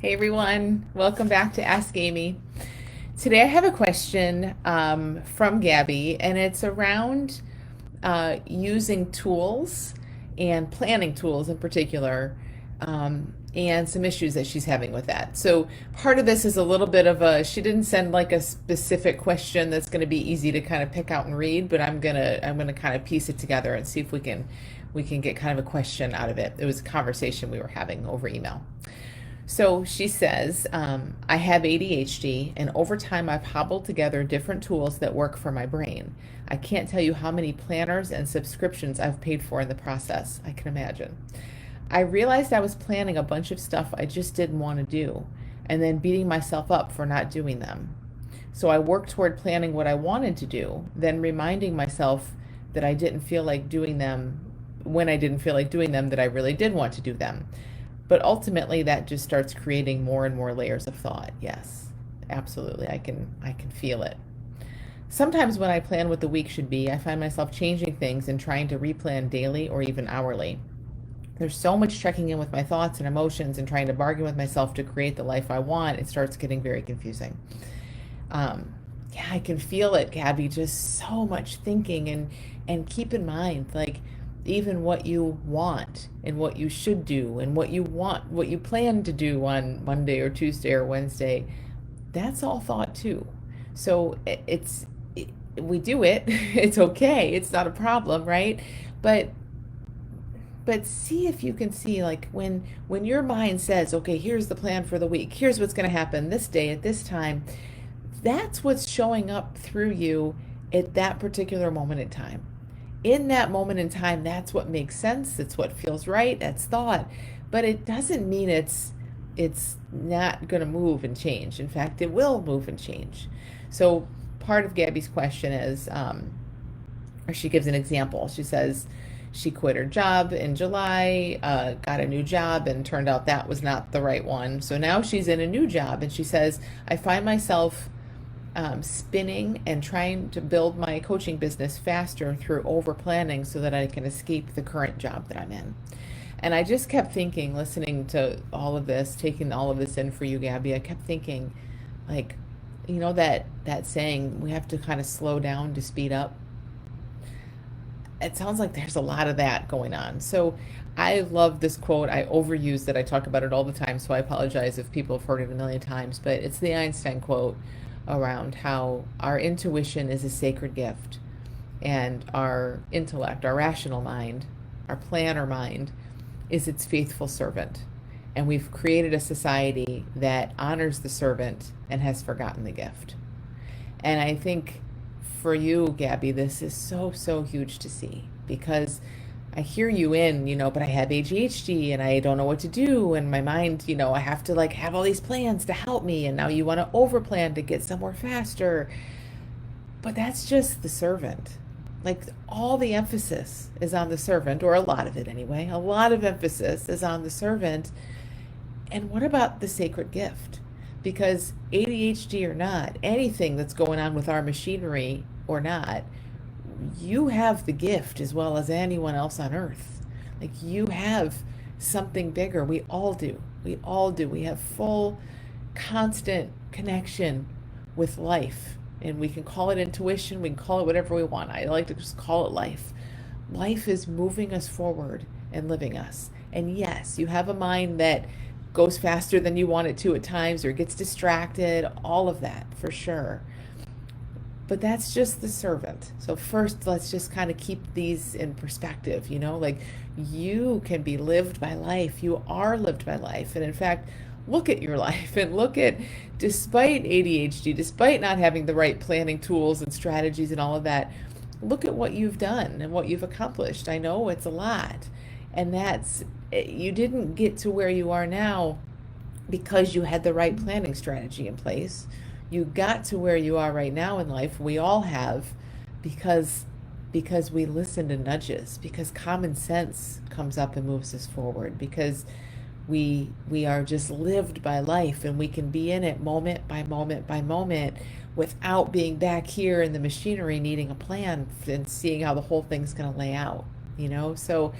Hey everyone, welcome back to Ask Amy. Today I have a question from Gabi, and it's around using tools and planning tools in particular, and some issues that she's having with that. So part of this is a little bit of she didn't send like a specific question that's going to be easy to kind of pick out and read, but I'm gonna kind of piece it together and see if we can get kind of a question out of it. It was a conversation we were having over email. So she says, I have ADHD, and over time I've hobbled together different tools that work for my brain. I can't tell you how many planners and subscriptions I've paid for in the process. I can imagine. I realized I was planning a bunch of stuff I just didn't want to do, and then beating myself up for not doing them. So I worked toward planning what I wanted to do, then reminding myself that I didn't feel like doing them when I didn't feel like doing them, that I really did want to do them. But ultimately that just starts creating more and more layers of thought. Yes, absolutely. I can feel it. Sometimes when I plan what the week should be, I find myself changing things and trying to replan daily or even hourly. There's so much checking in with my thoughts and emotions and trying to bargain with myself to create the life I want. It starts getting very confusing. Yeah, I can feel it, Gabby. Just so much thinking, and keep in mind, like, even what you want and what you should do and what you plan to do on Monday or Tuesday or Wednesday, that's all thought too. So we do it. It's okay. It's not a problem, right? But see if you can see, like, when your mind says, okay, here's the plan for the week, here's what's going to happen this day at this time, that's what's showing up through you at that particular moment in time. In that moment in time, that's what makes sense. It's what feels right. That's thought. But it doesn't mean it's not going to move and change. In fact, it will move and change. So part of Gabby's question is, or she gives an example. She says she quit her job in July, got a new job, and turned out that was not the right one. So now she's in a new job, and she says, I find myself spinning and trying to build my coaching business faster through over planning so that I can escape the current job that I'm in. And I just kept thinking, listening to all of this, taking all of this in for you, Gabby, I kept thinking, like, that saying, we have to kind of slow down to speed up. It sounds like there's a lot of that going on. So I love this quote. I overuse it. I talk about it all the time, so I apologize if people have heard it a million times, but it's the Einstein quote around how our intuition is a sacred gift, and our intellect, our rational mind, our planner mind, is its faithful servant. And we've created a society that honors the servant and has forgotten the gift. And I think for you, Gabby, this is so, so huge to see, because I hear you but I have ADHD and I don't know what to do. And my mind, I have to like have all these plans to help me. And now you want to over plan to get somewhere faster. But that's just the servant. Like, all the emphasis is on the servant, or a lot of it anyway. A lot of emphasis is on the servant. And what about the sacred gift? Because ADHD or not, anything that's going on with our machinery or not, you have the gift as well as anyone else on earth. Like, you have something bigger. We all do. We all do. We have full, constant connection with life. And we can call it intuition. We can call it whatever we want. I like to just call it life. Life is moving us forward and living us. And yes, you have a mind that goes faster than you want it to at times, or gets distracted, all of that for sure. But that's just the servant. So first, let's just kind of keep these in perspective, like, you can be lived by life. You are lived by life. And in fact, look at your life and look at, despite ADHD, despite not having the right planning tools and strategies and all of that, look at what you've done and what you've accomplished. I know it's a lot. And you didn't get to where you are now because you had the right planning strategy in place. You got to where you are right now in life. We all have, because we listen to nudges, because common sense comes up and moves us forward, because we are just lived by life, and we can be in it moment by moment by moment without being back here in the machinery needing a plan and seeing how the whole thing's going to lay out. So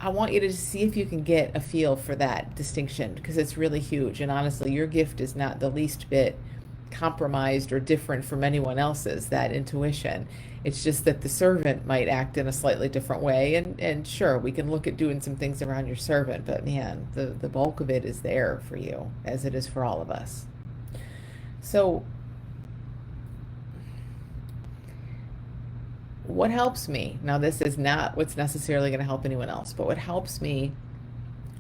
I want you to see if you can get a feel for that distinction, because it's really huge. And honestly, your gift is not the least bit compromised or different from anyone else's, that intuition. It's just that the servant might act in a slightly different way. And sure, we can look at doing some things around your servant, but man, the bulk of it is there for you, as it is for all of us. So, what helps me, now this is not what's necessarily going to help anyone else, but what helps me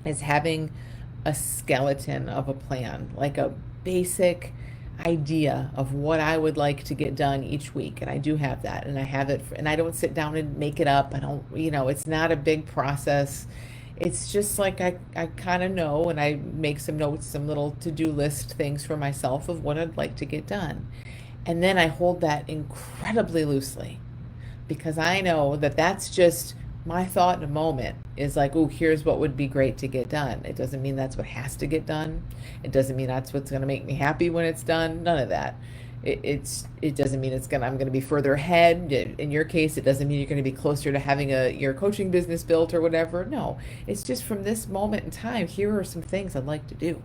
is having a skeleton of a plan, like a basic idea of what I would like to get done each week. And I do have that, and I have it, and I don't sit down and make it up. I don't, it's not a big process. It's just like I kind of know, and I make some notes, some little to-do list things for myself of what I'd like to get done. And then I hold that incredibly loosely, because I know that that's just my thought in a moment is like, oh, here's what would be great to get done. It doesn't mean that's what has to get done. It doesn't mean that's what's going to make me happy when it's done. None of that. It doesn't mean I'm going to be further ahead. In your case, it doesn't mean you're going to be closer to having your coaching business built or whatever. No, it's just from this moment in time, here are some things I'd like to do.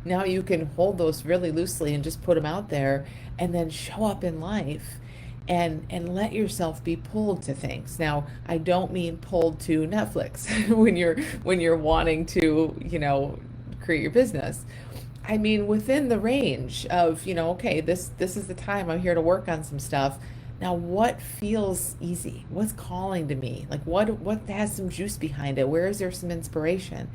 Now you can hold those really loosely and just put them out there, and then show up in life and let yourself be pulled to things. Now, I don't mean pulled to Netflix when you're wanting to, create your business. I mean within the range of, okay, this is the time I'm here to work on some stuff. Now, what feels easy? What's calling to me? Like what has some juice behind it? Where is there some inspiration?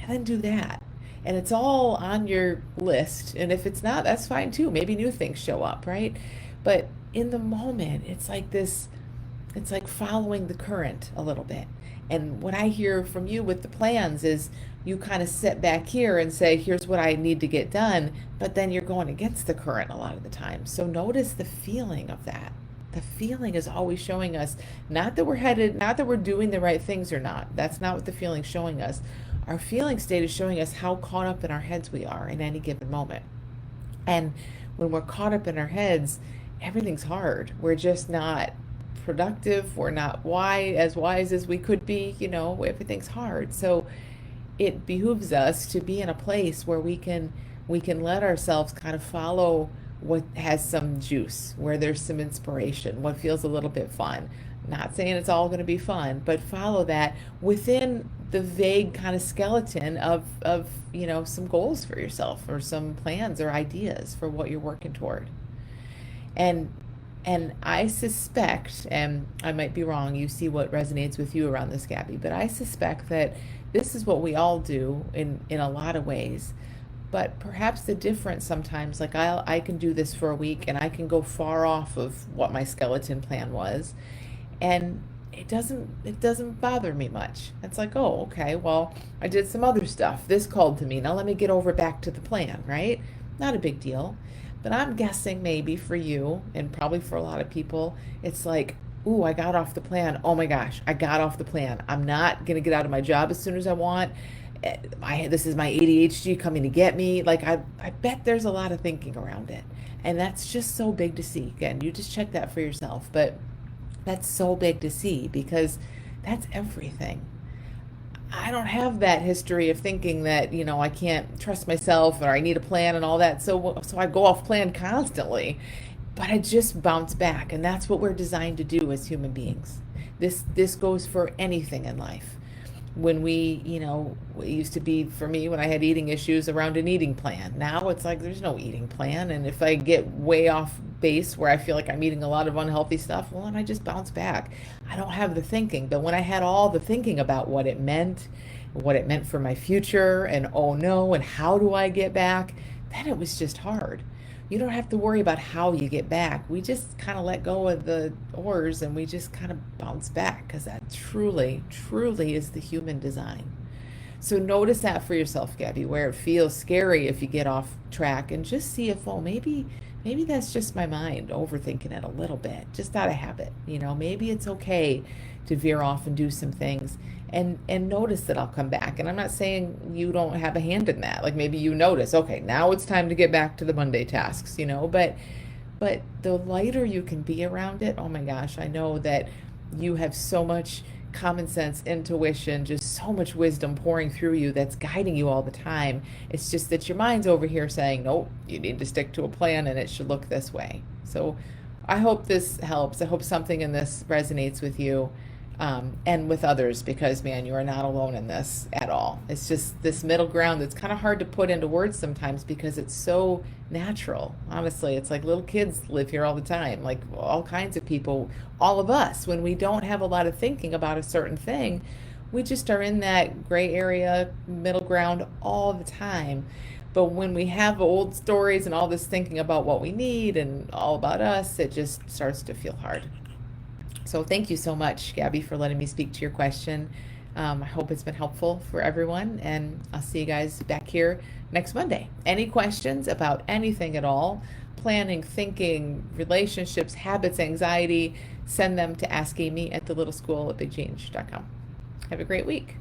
And then do that. And it's all on your list. And if it's not, that's fine too. Maybe new things show up, right? But in the moment, it's like following the current a little bit. And what I hear from you with the plans is you kind of sit back here and say, here's what I need to get done, but then you're going against the current a lot of the time. So notice the feeling of that. The feeling is always showing us, not that we're doing the right things or not. That's not what the feeling's showing us. Our feeling state is showing us how caught up in our heads we are in any given moment. And when we're caught up in our heads, everything's hard. We're just not productive. We're not as wise as we could be. Everything's hard. So it behooves us to be in a place where we can let ourselves kind of follow what has some juice, where there's some inspiration, what feels a little bit fun. Not saying it's all going to be fun, but follow that within the vague kind of skeleton of some goals for yourself, or some plans or ideas for what you're working toward. And I suspect, and I might be wrong, you see what resonates with you around this, Gabi, but I suspect that this is what we all do in a lot of ways. But perhaps the difference sometimes, like I can do this for a week and I can go far off of what my skeleton plan was, and it doesn't bother me much. It's like, oh, okay, well, I did some other stuff. This called to me. Now let me get over back to the plan, right? Not a big deal. But I'm guessing maybe for you, and probably for a lot of people, it's like, ooh, I got off the plan. Oh my gosh, I got off the plan. I'm not going to get out of my job as soon as I want. This is my ADHD coming to get me. Like, I bet there's a lot of thinking around it. And that's just so big to see. Again, you just check that for yourself. But that's so big to see, because that's everything. I don't have that history of thinking that, I can't trust myself or I need a plan and all that. So I go off plan constantly, but I just bounce back. And that's what we're designed to do as human beings. This goes for anything in life. When it used to be for me when I had eating issues around an eating plan. Now it's like there's no eating plan. And if I get way off base where I feel like I'm eating a lot of unhealthy stuff, well, then I just bounce back. I don't have the thinking. But when I had all the thinking about what it meant for my future, and oh no, and how do I get back, then it was just hard. You don't have to worry about how you get back. We just kind of let go of the oars and we just kind of bounce back, because that truly, truly is the human design. So notice that for yourself, Gabi, where it feels scary if you get off track, and just see if, oh, maybe that's just my mind overthinking it a little bit, just out of habit. Maybe it's okay to veer off and do some things, and notice that I'll come back. And I'm not saying you don't have a hand in that. Like, maybe you notice, okay, now it's time to get back to the Monday tasks, but the lighter you can be around it, oh my gosh, I know that you have so much common sense, intuition, just so much wisdom pouring through you that's guiding you all the time. It's just that your mind's over here saying, nope, you need to stick to a plan and it should look this way. So I hope this helps. I hope something in this resonates with you, and with others, because man, you are not alone in this at all. It's just this middle ground that's kind of hard to put into words sometimes because it's so natural. Honestly, it's like little kids live here all the time, like all kinds of people, all of us. When we don't have a lot of thinking about a certain thing, we just are in that gray area, middle ground all the time. But when we have old stories and all this thinking about what we need and all about us, it just starts to feel hard. So thank you so much, Gabby, for letting me speak to your question. I hope it's been helpful for everyone, and I'll see you guys back here next Monday. Any questions about anything at all, planning, thinking, relationships, habits, anxiety, send them to askamy@thelittleschool@bigchange.com. Have a great week.